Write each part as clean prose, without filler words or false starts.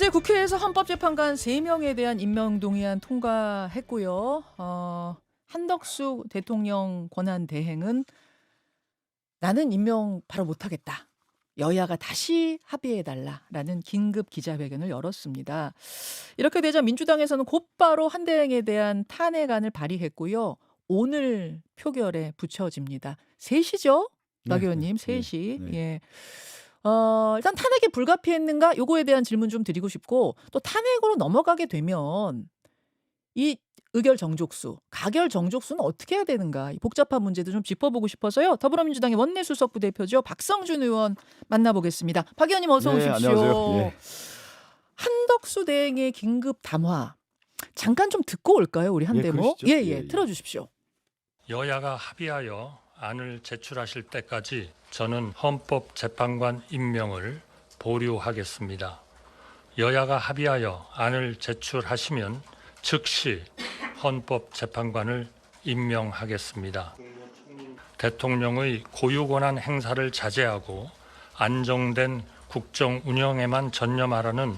어제 국회에서 헌법재판관 3명에 대한 임명 동의안 통과했고요. 한덕수 대통령 권한 대행은 나는 임명 바로 못하겠다. 여야가 다시 합의해달라라는 긴급 기자회견을 열었습니다. 이렇게 되자 민주당에서는 곧바로 한 대행에 대한 탄핵안을 발의했고요. 오늘 표결에 붙여집니다. 3시죠? 박 의원님, 3시. 네. 예. 일단 탄핵이 불가피했는가? 요거에 대한 질문 좀 드리고 싶고, 또 탄핵으로 넘어가게 되면 이 의결 정족수, 가결 정족수는 어떻게 해야 되는가? 이 복잡한 문제도 좀 짚어보고 싶어서요. 더불어민주당의 원내수석 부대표죠. 박성준 의원 만나보겠습니다. 박 의원님 어서 네, 오십시오. 안녕하세요. 예. 한덕수 대행의 긴급 담화 잠깐 좀 듣고 올까요? 우리 한대모. 그러시죠. 예, 틀어주십시오. 여야가 합의하여 안을 제출하실 때까지 저는 헌법재판관 임명을 보류하겠습니다. 여야가 합의하여 안을 제출하시면 즉시 헌법재판관을 임명하겠습니다. 대통령의 고유권한 행사를 자제하고 안정된 국정 운영에만 전념하라는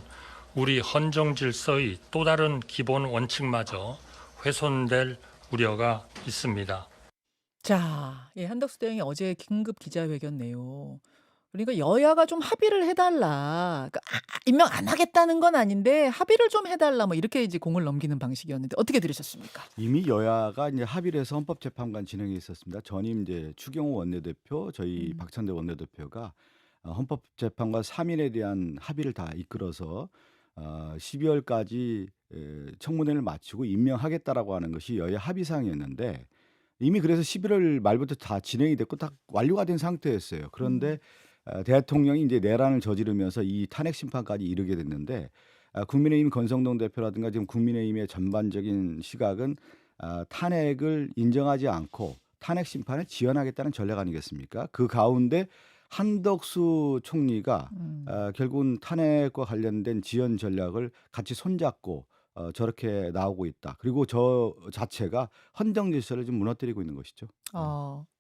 우리 헌정 질서의 또 다른 기본 원칙마저 훼손될 우려가 있습니다. 자, 예, 한덕수 대행이 어제 긴급 기자회견 내용. 그러니까 여야가 좀 합의를 해달라. 그러니까 임명 안 하겠다는 건 아닌데 합의를 좀 해달라. 뭐 이렇게 이제 공을 넘기는 방식이었는데 어떻게 들으셨습니까? 이미 여야가 이제 합의를 해서 헌법재판관 진행이 있었습니다. 전임 이제 추경호 원내대표, 저희 박찬대 원내대표가 헌법재판관 3인에 대한 합의를 다 이끌어서 12월까지 청문회를 마치고 임명하겠다라고 하는 것이 여야 합의 사항이었는데 이미 그래서 11월 말부터 다 진행이 됐고 다 완료가 된 상태였어요. 그런데 대통령이 이제 내란을 저지르면서 이 탄핵 심판까지 이르게 됐는데 국민의힘 권성동 대표라든가 지금 국민의힘의 전반적인 시각은 탄핵을 인정하지 않고 탄핵 심판을 지연하겠다는 전략 아니겠습니까? 그 가운데 한덕수 총리가 결국은 탄핵과 관련된 지연 전략을 같이 손잡고 저렇게 나오고 있다. 그리고 저 자체가 헌정 질서를 좀 무너뜨리고 있는 것이죠.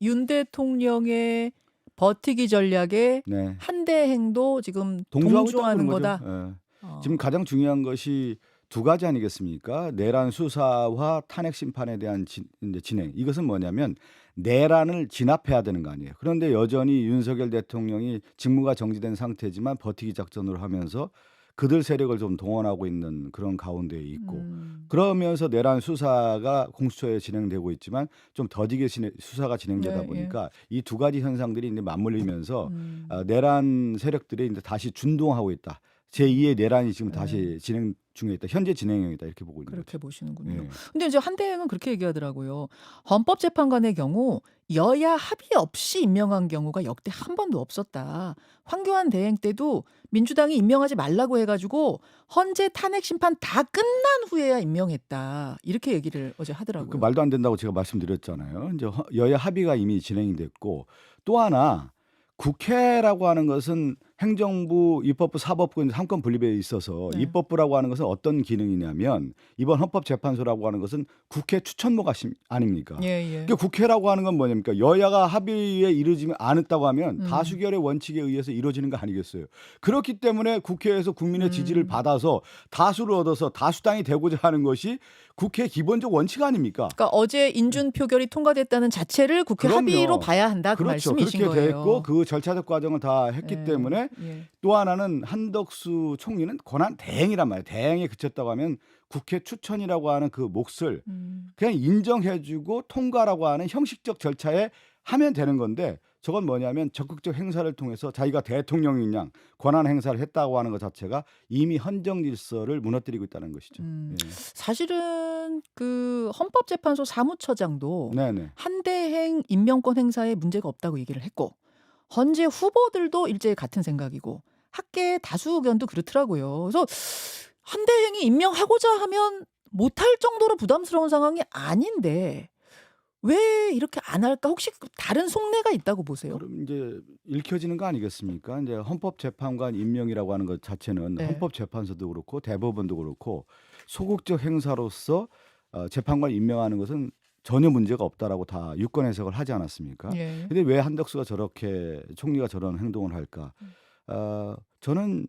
윤 대통령의 버티기 전략에 네. 한 대행도 지금 동조하고 동조하는 있다고 거다. 보는 거죠. 지금 가장 중요한 것이 두 가지 아니겠습니까? 내란 수사와 탄핵 심판에 대한 이제 진행. 이것은 뭐냐면 내란을 진압해야 되는 거 아니에요. 그런데 여전히 윤석열 대통령이 직무가 정지된 상태지만 버티기 작전으로 하면서 그들 세력을 좀 동원하고 있는 그런 가운데에 있고 그러면서 내란 수사가 공수처에 진행되고 있지만 좀 더디게 수사가 진행되다 네, 보니까 이 두 가지 현상들이 이제 맞물리면서 내란 세력들이 이제 다시 준동하고 있다. 제2의 내란이 지금 다시 진행 중에 있다. 현재 진행형이다. 이렇게 보고 있는 그렇게 거죠. 보시는군요. 예. 근데 이제 한 대행은 그렇게 얘기하더라고요. 헌법재판관의 경우 여야 합의 없이 임명한 경우가 역대 한 번도 없었다. 황교안 대행 때도 민주당이 임명하지 말라고 해가지고 헌재 탄핵 심판 다 끝난 후에야 임명했다. 이렇게 얘기를 어제 그 하더라고요. 말도 안 된다고 제가 말씀드렸잖아요. 이제 여야 합의가 이미 진행이 됐고 또 하나 국회라고 하는 것은 행정부, 입법부, 사법부 삼권 분립에 있어서 네. 입법부라고 하는 것은 어떤 기능이냐면 이번 헌법재판소라고 하는 것은 국회 추천모가 아닙니까? 예. 그러니까 국회라고 하는 건 뭐냐니까 여야가 합의에 이르지 않았다고 하면 다수결의 원칙에 의해서 이루어지는 거 아니겠어요. 그렇기 때문에 국회에서 국민의 지지를 받아서 다수를 얻어서 다수당이 되고자 하는 것이 국회의 기본적 원칙 아닙니까? 그러니까 어제 인준 표결이 통과됐다는 자체를 국회 그럼요. 합의로 봐야 한다. 그 그렇죠. 말씀이신 그렇게 거예요. 됐고 그 절차적 과정을 다 했기 예. 때문에 예. 또 하나는 한덕수 총리는 권한 대행이란 말이에요. 대행에 그쳤다고 하면 국회 추천이라고 하는 그 몫을 그냥 인정해주고 통과라고 하는 형식적 절차에 하면 되는 건데 저건 뭐냐면 적극적 행사를 통해서 자기가 대통령인 양 권한 행사를 했다고 하는 것 자체가 이미 헌정 질서를 무너뜨리고 있다는 것이죠. 예. 사실은 그 헌법재판소 사무처장도 네네. 한대행 임명권 행사에 문제가 없다고 얘기를 했고 헌재 후보들도 일제히 같은 생각이고 학계 다수 의견도 그렇더라고요. 그래서 한대행이 임명하고자 하면 못할 정도로 부담스러운 상황이 아닌데 왜 이렇게 안 할까? 혹시 다른 속내가 있다고 보세요? 그럼 이제 읽혀지는 거 아니겠습니까? 이제 헌법재판관 임명이라고 하는 것 자체는 네. 헌법재판소도 그렇고 대법원도 그렇고 소극적 행사로서 재판관 임명하는 것은 전혀 문제가 없다라고 다 유권 해석을 하지 않았습니까? 예. 근데 왜 한덕수가 저렇게 총리가 저런 행동을 할까? 저는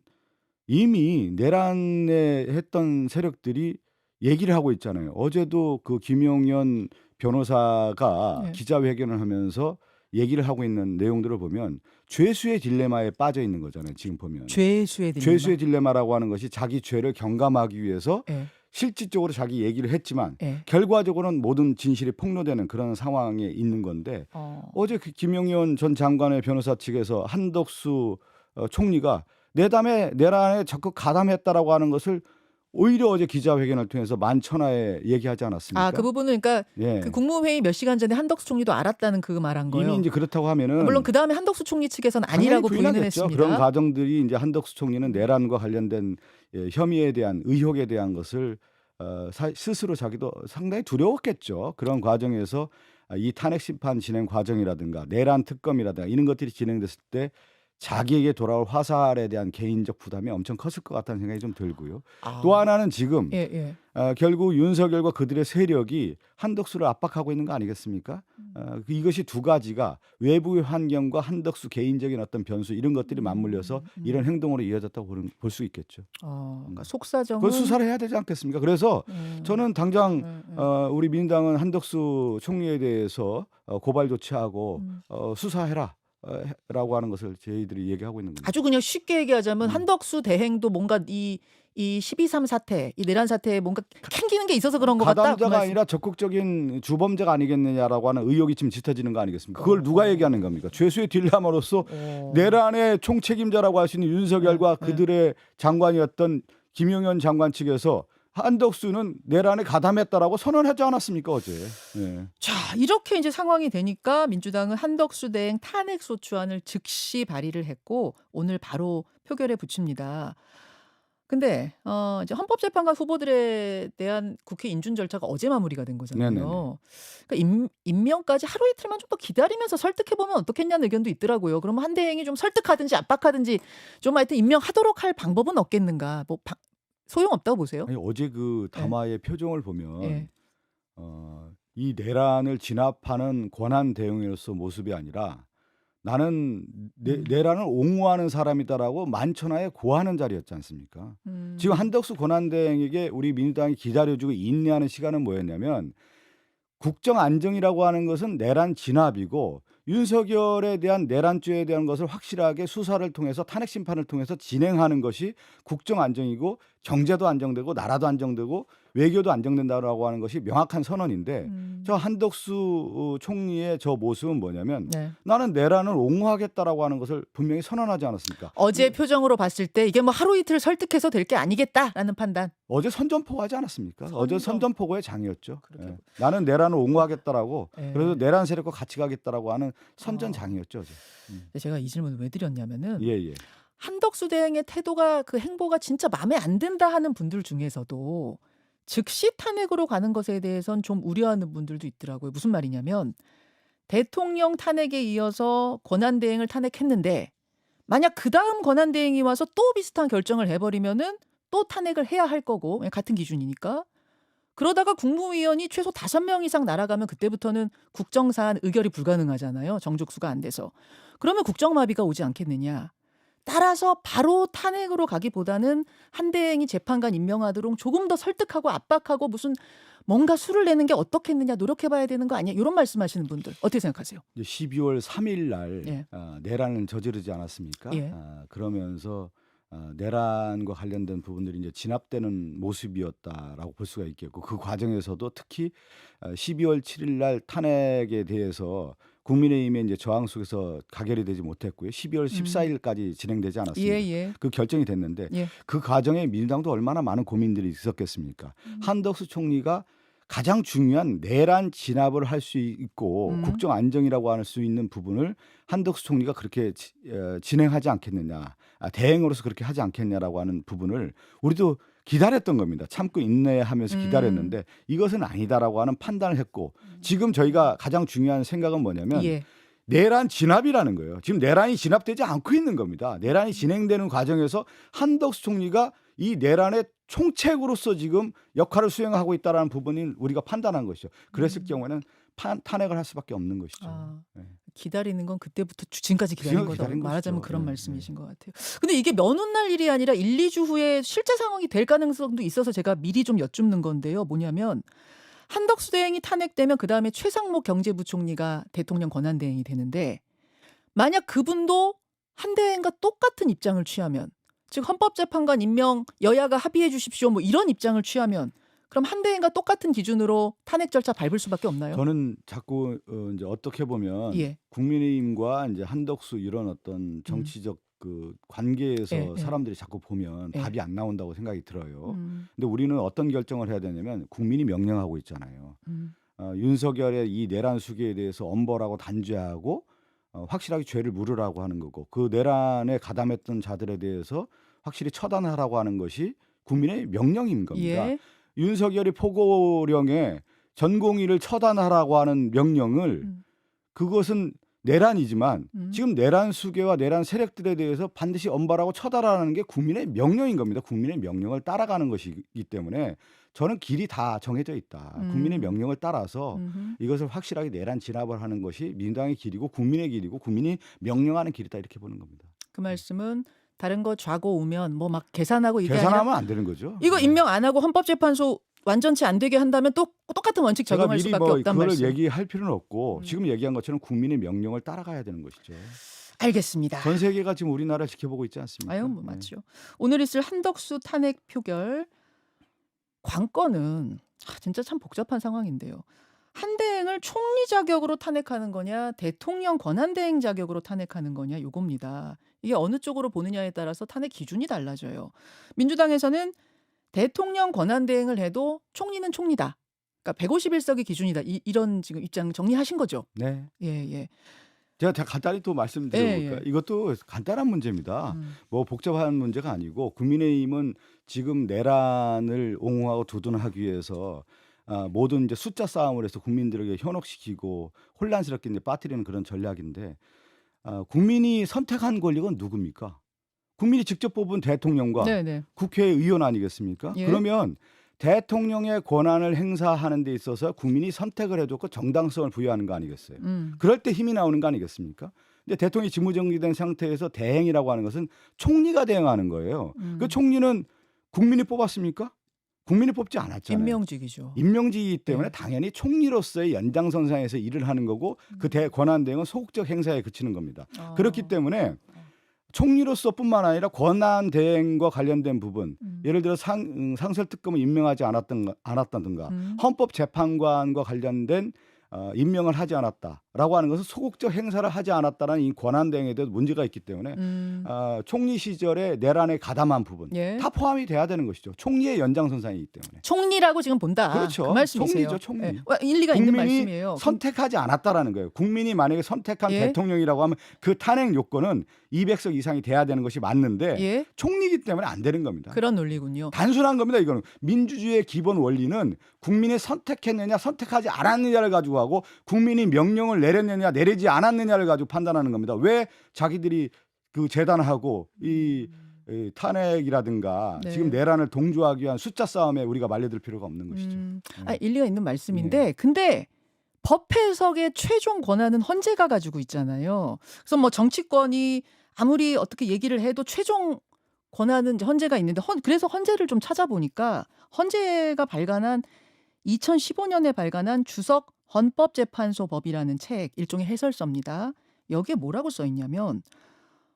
이미 내란에 했던 세력들이 얘기를 하고 있잖아요. 어제도 그 김용현 변호사가 네. 기자회견을 하면서 얘기를 하고 있는 내용들을 보면 죄수의 딜레마에 빠져 있는 거잖아요. 지금 보면 죄수의 딜레마. 죄수의 딜레마라고 하는 것이 자기 죄를 경감하기 위해서 예. 실질적으로 자기 얘기를 했지만 예. 결과적으로는 모든 진실이 폭로되는 그런 상황에 있는 건데 어제 그 김용현 전 장관의 변호사 측에서 한덕수 총리가 내란에 적극 가담했다라고 하는 것을 오히려 어제 기자회견을 통해서 만천하에 얘기하지 않았습니까? 그 부분은 그러니까 예. 그 국무회의 몇 시간 전에 한덕수 총리도 알았다는 그 말한 거예요. 이미 이제 그렇다고 하면은 물론 그 다음에 한덕수 총리 측에서는 당연히 아니라고 부인을 부인하겠죠. 했습니다. 그런 과정들이 이제 한덕수 총리는 내란과 관련된 혐의에 대한 의혹에 대한 것을 스스로 자기도 상당히 두려웠겠죠. 그런 과정에서 이 탄핵 심판 진행 과정이라든가 내란 특검이라든가 이런 것들이 진행됐을 때 자기에게 돌아올 화살에 대한 개인적 부담이 엄청 컸을 것 같다는 생각이 좀 들고요. 또 하나는 지금 예. 결국 윤석열과 그들의 세력이 한덕수를 압박하고 있는 거 아니겠습니까? 이것이 두 가지가 외부의 환경과 한덕수 개인적인 어떤 변수 이런 것들이 맞물려서 이런 행동으로 이어졌다고 볼 수 있겠죠. 그러니까 속사정은 그걸 수사를 해야 되지 않겠습니까? 그래서 저는 당장 우리 민주당은 한덕수 총리에 대해서 고발 조치하고 수사해라. 라고 하는 것을 저희들이 얘기하고 있는 겁니다. 아주 그냥 쉽게 얘기하자면 한덕수 대행도 뭔가 이 12.3 사태, 이 내란 사태에 뭔가 캥기는 게 있어서 그런 것 같다. 가담자가 아니라 적극적인 주범자가 아니겠느냐라고 하는 의혹이 지금 짙어지는 거 아니겠습니까? 그걸 누가 얘기하는 겁니까? 죄수의 딜레마로서 내란의 총책임자라고 할 수 있는 윤석열과 그들의 장관이었던 김용현 장관 측에서 한덕수는 내란에 가담했다라고 선언하지 않았습니까 어제? 네. 자, 이렇게 이제 상황이 되니까 민주당은 한덕수 대행 탄핵 소추안을 즉시 발의를 했고 오늘 바로 표결에 붙입니다. 근데 이제 헌법재판관 후보들에 대한 국회 인준 절차가 어제 마무리가 된 거잖아요. 네네네. 그러니까 임명까지 하루 이틀만 좀 더 기다리면서 설득해 보면 어떻겠냐는 의견도 있더라고요. 그러면 한 대행이 좀 설득하든지 압박하든지 좀 하여튼 임명하도록 할 방법은 없겠는가? 뭐 소용없다고 보세요? 아니, 어제 그 담화의 표정을 보면 예. 이 내란을 진압하는 권한 대응으로서 모습이 아니라 나는 내란을 옹호하는 사람이다라고 만천하에 고하는 자리였지 않습니까? 지금 한덕수 권한 대행에게 우리 민주당이 기다려주고 인내하는 시간은 뭐였냐면 국정 안정이라고 하는 것은 내란 진압이고 윤석열에 대한 내란죄에 대한 것을 확실하게 수사를 통해서 탄핵 심판을 통해서 진행하는 것이 국정 안정이고 경제도 안정되고 나라도 안정되고 외교도 안정된다라고 하는 것이 명확한 선언인데 저 한덕수 총리의 저 모습은 뭐냐면 네. 나는 내란을 옹호하겠다라고 하는 것을 분명히 선언하지 않았습니까? 어제 표정으로 봤을 때 이게 뭐 하루 이틀 설득해서 될 게 아니겠다라는 판단. 어제 선전포고하지 않았습니까? 어제 선전포고의 장이었죠. 그렇게 예. 나는 내란을 옹호하겠다라고 예. 그래서 내란 세력과 같이 가겠다라고 하는 선전장이었죠. 어제. 근데 제가 이 질문을 왜 드렸냐면은 예. 한덕수 대행의 태도가 그 행보가 진짜 마음에 안 든다 하는 분들 중에서도 즉시 탄핵으로 가는 것에 대해선 좀 우려하는 분들도 있더라고요. 무슨 말이냐면 대통령 탄핵에 이어서 권한대행을 탄핵했는데 만약 그 다음 권한대행이 와서 또 비슷한 결정을 해버리면은 또 탄핵을 해야 할 거고 같은 기준이니까 그러다가 국무위원이 최소 5명 이상 날아가면 그때부터는 국정사안 의결이 불가능하잖아요. 정족수가 안 돼서. 그러면 국정마비가 오지 않겠느냐. 따라서 바로 탄핵으로 가기보다는 한 대행이 재판관 임명하도록 조금 더 설득하고 압박하고 무슨 뭔가 수를 내는 게 어떻겠느냐 노력해봐야 되는 거 아니야? 이런 말씀하시는 분들 어떻게 생각하세요? 이제 12월 3일 날 예. 내란을 저지르지 않았습니까? 예. 그러면서 내란과 관련된 부분들이 이제 진압되는 모습이었다라고 볼 수가 있겠고 그 과정에서도 특히 12월 7일 날 탄핵에 대해서 국민의힘의 이제 저항 속에서 가결이 되지 못했고요. 12월 14일까지 진행되지 않았습니다. 예. 그 결정이 됐는데 예. 그 과정에 민주당도 얼마나 많은 고민들이 있었겠습니까? 한덕수 총리가 가장 중요한 내란 진압을 할 수 있고 국정 안정이라고 할 수 있는 부분을 한덕수 총리가 그렇게 진행하지 않겠느냐, 대행으로서 그렇게 하지 않겠냐라고 하는 부분을 우리도 기다렸던 겁니다. 참고 인내하면서 기다렸는데 이것은 아니다라고 하는 판단을 했고 지금 저희가 가장 중요한 생각은 뭐냐면 예. 내란 진압이라는 거예요. 지금 내란이 진압되지 않고 있는 겁니다. 내란이 진행되는 과정에서 한덕수 총리가 이 내란의 총책으로서 지금 역할을 수행하고 있다는 부분을 우리가 판단한 것이죠. 그랬을 경우에는 탄핵을 할 수밖에 없는 것이죠. 아. 네. 기다리는 건 그때부터 지금까지 기다린 거다. 기다린 말하자면 것이죠. 그런 네, 말씀이신 것 같아요. 근데 이게 몇 훗날 일이 아니라 1-2주 후에 실제 상황이 될 가능성도 있어서 제가 미리 좀 여쭙는 건데요. 뭐냐면 한덕수 대행이 탄핵되면 그다음에 최상목 경제부총리가 대통령 권한대행이 되는데 만약 그분도 한 대행과 똑같은 입장을 취하면 즉 헌법재판관 임명 여야가 합의해 주십시오 뭐 이런 입장을 취하면 그럼 한 대행과 똑같은 기준으로 탄핵 절차 밟을 수밖에 없나요? 저는 자꾸 이제 어떻게 보면 예. 국민의힘과 이제 한덕수 이런 어떤 정치적 그 관계에서 예, 예. 사람들이 자꾸 보면 예. 답이 안 나온다고 생각이 들어요. 음, 근데 우리는 어떤 결정을 해야 되냐면 국민이 명령하고 있잖아요. 음, 윤석열의 이 내란 수계에 대해서 엄벌하고 단죄하고 확실하게 죄를 물으라고 하는 거고 그 내란에 가담했던 자들에 대해서 확실히 처단하라고 하는 것이 국민의 명령인 겁니다. 예. 윤석열이 포고령에 전공의를 처단하라고 하는 명령을 음, 그것은 내란이지만 음. 지금 내란 수계와 내란 세력들에 대해서 반드시 엄벌하고 처단하라는 게 국민의 명령인 겁니다. 국민의 명령을 따라가는 것이기 때문에 저는 길이 다 정해져 있다. 국민의 명령을 따라서 음흠. 이것을 확실하게 내란 진압을 하는 것이 민주당의 길이고 국민의 길이고 국민이 명령하는 길이다 이렇게 보는 겁니다. 그 말씀은 다른 거 좌고 우면 뭐 막 계산하고 이게 아니라 계산하면 안 되는 거죠. 이거 네. 임명 안 하고 헌법재판소 완전치 안 되게 한다면 또 똑같은 원칙 제가 적용할 미리 수밖에 뭐 없단 그걸 말씀. 얘기할 필요는 없고 음. 지금 얘기한 것처럼 국민의 명령을 따라가야 되는 것이죠. 알겠습니다. 전 세계가 지금 우리나라를 지켜보고 있지 않습니까? 아유 뭐 네. 맞죠. 오늘 있을 한덕수 탄핵 표결 관건은 진짜 참 복잡한 상황인데요. 한 대행을 총리 자격으로 탄핵하는 거냐 대통령 권한대행 자격으로 탄핵하는 거냐 요겁니다. 이게 어느 쪽으로 보느냐에 따라서 탄핵 기준이 달라져요. 민주당에서는 대통령 권한대행을 해도 총리는 총리다. 그러니까 151석이 기준이다. 이런 지금 입장 정리하신 거죠? 네. 예. 제가 간단히 또 말씀드려볼까요? 예. 이것도 간단한 문제입니다. 음. 뭐 복잡한 문제가 아니고 국민의힘은 지금 내란을 옹호하고 두둔하기 위해서 모든 이제 숫자 싸움을 해서 국민들에게 현혹시키고 혼란스럽게 이제 빠뜨리는 그런 전략인데 국민이 선택한 권력은 누굽니까? 국민이 직접 뽑은 대통령과 네네. 국회의원 아니겠습니까? 예. 그러면 대통령의 권한을 행사하는 데 있어서 국민이 선택을 해줬고 정당성을 부여하는 거 아니겠어요? 그럴 때 힘이 나오는 거 아니겠습니까? 근데 대통령이 직무정지된 상태에서 대행이라고 하는 것은 총리가 대행하는 거예요. 그 총리는 국민이 뽑았습니까? 국민이 뽑지 않았잖아요. 임명직이죠. 임명직이기 때문에 네. 당연히 총리로서의 연장선상에서 일을 하는 거고 그 권한 대행은 소극적 행사에 그치는 겁니다. 그렇기 때문에 총리로서뿐만 아니라 권한 대행과 관련된 부분, 예를 들어 상설특검을 임명하지 않았다든가 헌법재판관과 관련된 임명을 하지 않았다라고 하는 것은 소극적 행사를 하지 않았다라는 이 권한 대행에 대해서 문제가 있기 때문에 총리 시절에 내란에 가담한 부분 예. 다 포함이 돼야 되는 것이죠. 총리의 연장선상이기 때문에. 총리라고 지금 본다. 그렇죠. 그 말씀이세요. 총리죠, 총리. 예. 일리가 있는 국민이 말씀이에요. 선택하지 않았다라는 거예요. 국민이 만약에 선택한 예. 대통령이라고 하면 그 탄핵 요건은 200석 이상이 돼야 되는 것이 맞는데 예. 총리이기 때문에 안 되는 겁니다. 그런 논리군요. 단순한 겁니다. 이거는 민주주의의 기본 원리는 국민이 선택했느냐 선택하지 않았느냐를 가지고 하고 국민이 명령을 내렸느냐 내리지 않았느냐를 가지고 판단하는 겁니다. 왜 자기들이 그 재단하고 이 탄핵이라든가 네. 지금 내란을 동조하기 위한 숫자 싸움에 우리가 말려들 필요가 없는 것이죠. 일리가 있는 말씀인데 근데 법 해석의 최종 권한은 헌재가 가지고 있잖아요. 그래서 뭐 정치권이 아무리 어떻게 얘기를 해도 최종 권한은 이제 헌재가 있는데 그래서 헌재를 좀 찾아보니까 헌재가 발간한 2015년에 발간한 주석 헌법재판소법이라는 책 일종의 해설서입니다. 여기에 뭐라고 써 있냐면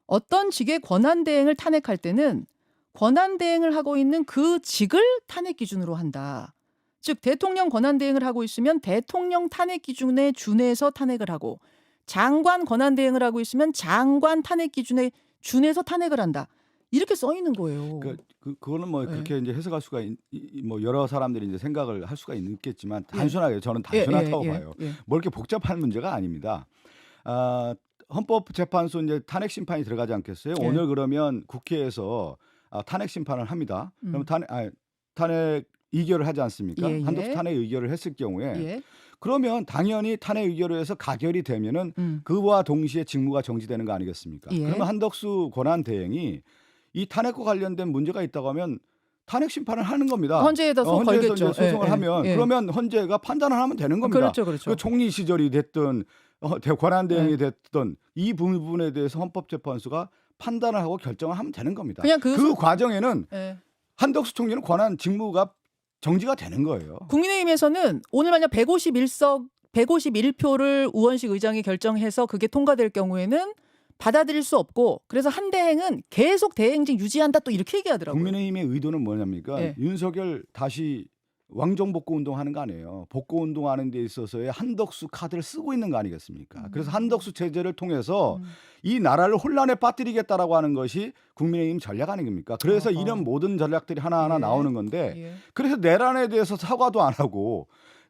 어떤 직의 권한대행을 탄핵할 때는 권한대행을 하고 있는 그 직을 탄핵 기준으로 한다. 즉 대통령 권한대행을 하고 있으면 대통령 탄핵 기준에 준해서 탄핵을 하고 장관 권한대행을 하고 있으면 장관 탄핵 기준에 준해서 탄핵을 한다. 이렇게 써 있는 거예요. 그거는 뭐 그렇게 이제 해석할 수가 뭐 여러 사람들이 이제 생각을 할 수가 있겠지만 단순하게 저는 단순하다고 봐요. 뭐 이렇게 복잡한 문제가 아닙니다. 헌법재판소 이제 탄핵 심판이 들어가지 않겠어요? 예. 오늘 그러면 국회에서 탄핵 심판을 합니다. 그럼 탄핵 의결을 하지 않습니까? 예. 한덕수 탄핵 의결을 했을 경우에 예. 그러면 당연히 탄핵 의결을 해서 가결이 되면은 그와 동시에 직무가 정지되는 거 아니겠습니까? 예. 그러면 한덕수 권한 대행이 이 탄핵과 관련된 문제가 있다고 하면 탄핵 심판을 하는 겁니다. 헌재에다 헌재에서 걸겠죠. 이제 소송을 예, 하면 예. 그러면 헌재가 판단을 하면 되는 겁니다. 그렇죠, 그렇죠. 그 총리 시절이 됐든 권한 대행이 됐든 이 부분에 대해서 헌법재판소가 판단을 하고 결정을 하면 되는 겁니다. 그냥 그 과정에는 예. 한덕수 총리는 권한 직무가 정지가 되는 거예요. 국민의힘에서는 오늘 만약 151표를 우원식 의장이 결정해서 그게 통과될 경우에는 받아들일 수 없고 그래서 한대행은 계속 대행직 유지한다 또 이렇게 얘기하더라고요. 국민의힘의 의도는 뭐냐니까 예. 윤석열 다시 왕정 복구 운동하는 거 아니에요. 복구 운동하는 데 있어서의 한덕수 카드를 쓰고 있는 거 아니겠습니까? 그래서 한덕수 체제를 통해서 이 나라를 혼란에 빠뜨리겠다라고 하는 것이 국민의힘 전략 아닙니까? 그래서 어허. 이런 모든 전략들이 하나하나 예. 나오는 건데 예. 그래서 내란에 대해서 사과도 안 하고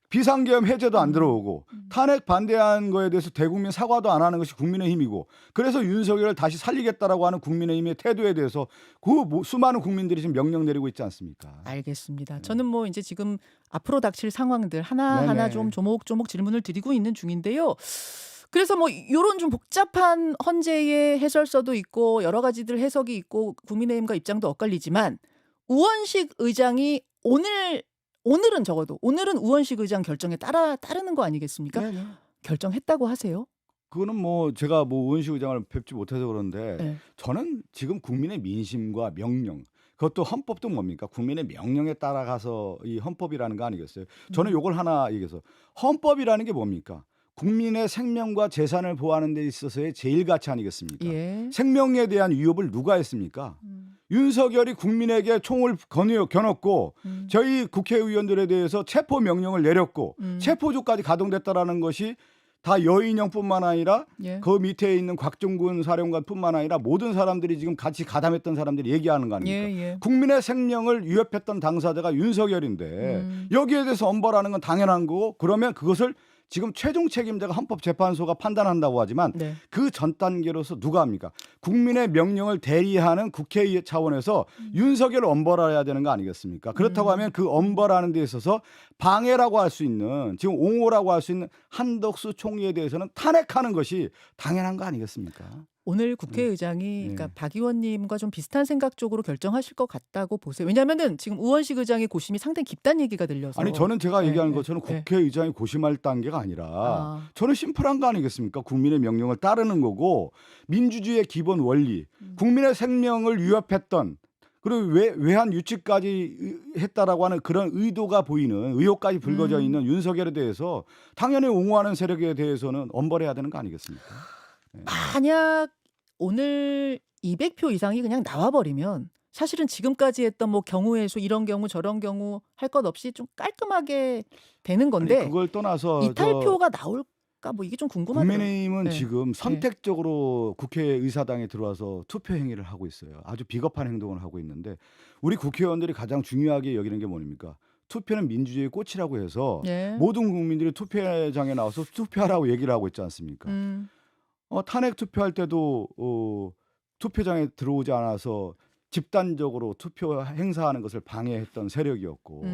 비상계엄 해제도 안 들어오고 탄핵 반대한 거에 대해서 대국민 사과도 안 하는 것이 국민의힘이고 그래서 윤석열을 다시 살리겠다라고 하는 국민의힘의 태도에 대해서 그 수많은 국민들이 지금 명령 내리고 있지 않습니까? 알겠습니다. 저는 뭐 이제 지금 앞으로 닥칠 상황들 하나하나 네네. 좀 조목조목 질문을 드리고 있는 중인데요. 그래서 뭐 이런 좀 복잡한 헌재의 해설서도 있고 여러 가지들 해석이 있고 국민의힘과 입장도 엇갈리지만 우원식 의장이 오늘은 적어도 오늘은 우원식 의장 결정에 따르는 거 아니겠습니까? 네, 네. 결정했다고 하세요? 그거는 뭐 제가 뭐 우원식 의장을 뵙지 못해서 그런데 네. 저는 지금 국민의 민심과 명령 그것도 헌법도 뭡니까? 국민의 명령에 따라가서 이 헌법이라는 거 아니겠어요? 저는 요걸 하나 얘기해서 헌법이라는 게 뭡니까? 국민의 생명과 재산을 보호하는 데 있어서의 제일가치 아니겠습니까? 예. 생명에 대한 위협을 누가 했습니까? 윤석열이 국민에게 총을 겨눴고 저희 국회의원들에 대해서 체포 명령을 내렸고 체포조까지 가동됐다라는 것이 다 여인형뿐만 아니라 예. 그 밑에 있는 곽종군 사령관뿐만 아니라 모든 사람들이 지금 같이 가담했던 사람들이 얘기하는 거 아닙니까? 예, 예. 국민의 생명을 위협했던 당사자가 윤석열인데 여기에 대해서 엄벌하는 건 당연한 거고 그러면 그것을 지금 최종 책임자가 헌법재판소가 판단한다고 하지만 네. 그 전 단계로서 누가 합니까? 국민의 명령을 대리하는 국회 차원에서 윤석열을 엄벌해야 되는 거 아니겠습니까? 그렇다고 하면 그 엄벌하는 데 있어서 방해라고 할 수 있는 지금 옹호라고 할 수 있는 한덕수 총리에 대해서는 탄핵하는 것이 당연한 거 아니겠습니까? 오늘 국회의장이 네. 그러니까 박 의원님과 좀 비슷한 생각 쪽으로 결정하실 것 같다고 보세요. 왜냐하면은 지금 우원식 의장의 고심이 상당히 깊다는 얘기가 들려서. 아니 저는 제가 네, 얘기하는 네, 것처럼 네. 국회의장이 고심할 단계가 아니라 아. 저는 심플한 거 아니겠습니까? 국민의 명령을 따르는 거고 민주주의의 기본 원리, 국민의 생명을 위협했던 그리고 외환 유치까지 했다라고 하는 그런 의도가 보이는 의혹까지 불거져 있는 윤석열에 대해서 당연히 옹호하는 세력에 대해서는 엄벌해야 되는 거 아니겠습니까? 만약 오늘 200표 이상이 그냥 나와버리면 사실은 지금까지 했던 뭐 경우의 수 이런 경우 저런 경우 할 것 없이 좀 깔끔하게 되는 건데 아니, 그걸 떠나서 이탈표가 나올까 뭐 이게 좀 궁금하더라고요. 국민의힘은 네. 지금 선택적으로 국회의사당에 들어와서 투표 행위를 하고 있어요. 아주 비겁한 행동을 하고 있는데 우리 국회의원들이 가장 중요하게 여기는 게 뭡니까? 투표는 민주주의의 꽃이라고 해서 예. 모든 국민들이 투표장에 나와서 투표하라고 얘기를 하고 있지 않습니까? 탄핵 투표할 때도 투표장에 들어오지 않아서 집단적으로 투표 행사하는 것을 방해했던 세력이었고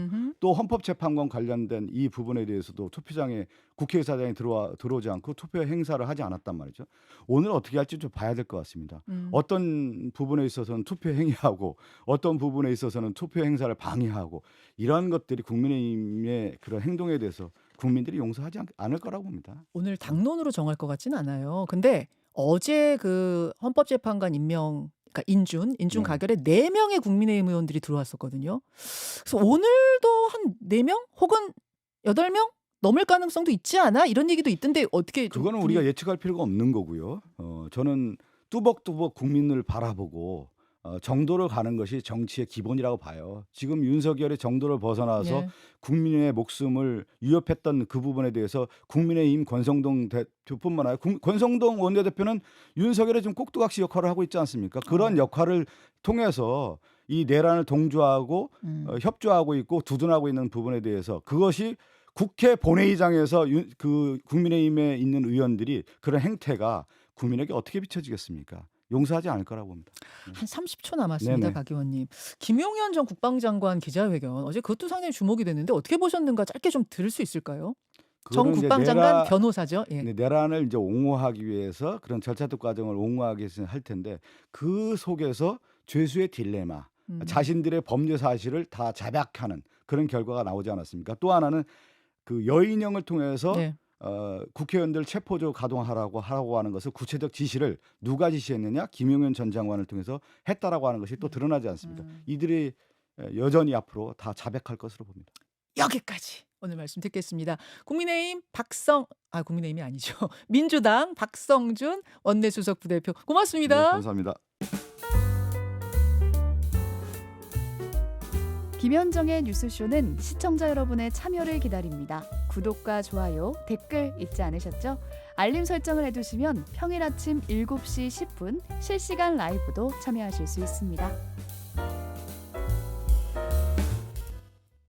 또 헌법재판관 관련된 이 부분에 대해서도 투표장에 국회의사당에 들어오지 않고 투표 행사를 하지 않았단 말이죠. 오늘 어떻게 할지 좀 봐야 될 것 같습니다. 어떤 부분에 있어서는 투표 행위하고 어떤 부분에 있어서는 투표 행사를 방해하고 이런 것들이 국민의힘의 그런 행동에 대해서 국민들이 용서하지 않을 거라고 봅니다. 오늘 당론으로 정할 것 같지는 않아요. 근데 어제 그 헌법재판관 임명 그러니까 인준 네. 가결에 4명의 국민의힘 의원들이 들어왔었거든요. 그래서 오늘도 한 4명 혹은 8명 넘을 가능성도 있지 않아? 이런 얘기도 있던데 어떻게 좀 그거는 우리가 예측할 필요가 없는 거고요. 저는 뚜벅뚜벅 국민을 바라보고 정도를 가는 것이 정치의 기본이라고 봐요. 지금 윤석열의 정도를 벗어나서 예. 국민의 목숨을 위협했던 그 부분에 대해서 국민의힘 권성동 대표뿐만 아니라 권성동 원내대표는 윤석열의 좀 꼭두각시 역할을 하고 있지 않습니까? 그런 역할을 통해서 이 내란을 동조하고 협조하고 있고 두둔하고 있는 부분에 대해서 그것이 국회 본회의장에서 그 국민의힘에 있는 의원들이 그런 행태가 국민에게 어떻게 비춰지겠습니까? 용서하지 않을 거라고 봅니다. 한 30초 남았습니다. 네네. 박 의원님. 김용현 전 국방장관 기자회견 어제 그것도 상당히 주목이 됐는데 어떻게 보셨는가 짧게 좀 들을 수 있을까요? 전 그거는 이제 국방장관 변호사죠. 예. 내란을 이제 옹호하기 위해서 그런 절차적 과정을 옹호하기 위해서 할 텐데 그 속에서 죄수의 딜레마 자신들의 범죄 사실을 다 자백하는 그런 결과가 나오지 않았습니까? 또 하나는 그 여인형을 통해서 네. 국회의원들 체포조 가동하라고 하는 것을 구체적 지시를 누가 지시했느냐? 김용현 전 장관을 통해서 했다라고 하는 것이 또 드러나지 않습니까? 이들이 여전히 앞으로 다 자백할 것으로 봅니다. 여기까지 오늘 말씀 듣겠습니다. 국민의힘이 아니죠. 민주당 박성준 원내수석 부대표 네, 고맙습니다. 감사합니다. 김현정의 뉴스쇼는 시청자 여러분의 참여를 기다립니다. 구독과 좋아요, 댓글 잊지 않으셨죠? 알림 설정을 해두시면 평일 아침 7시 10분 실시간 라이브도 참여하실 수 있습니다.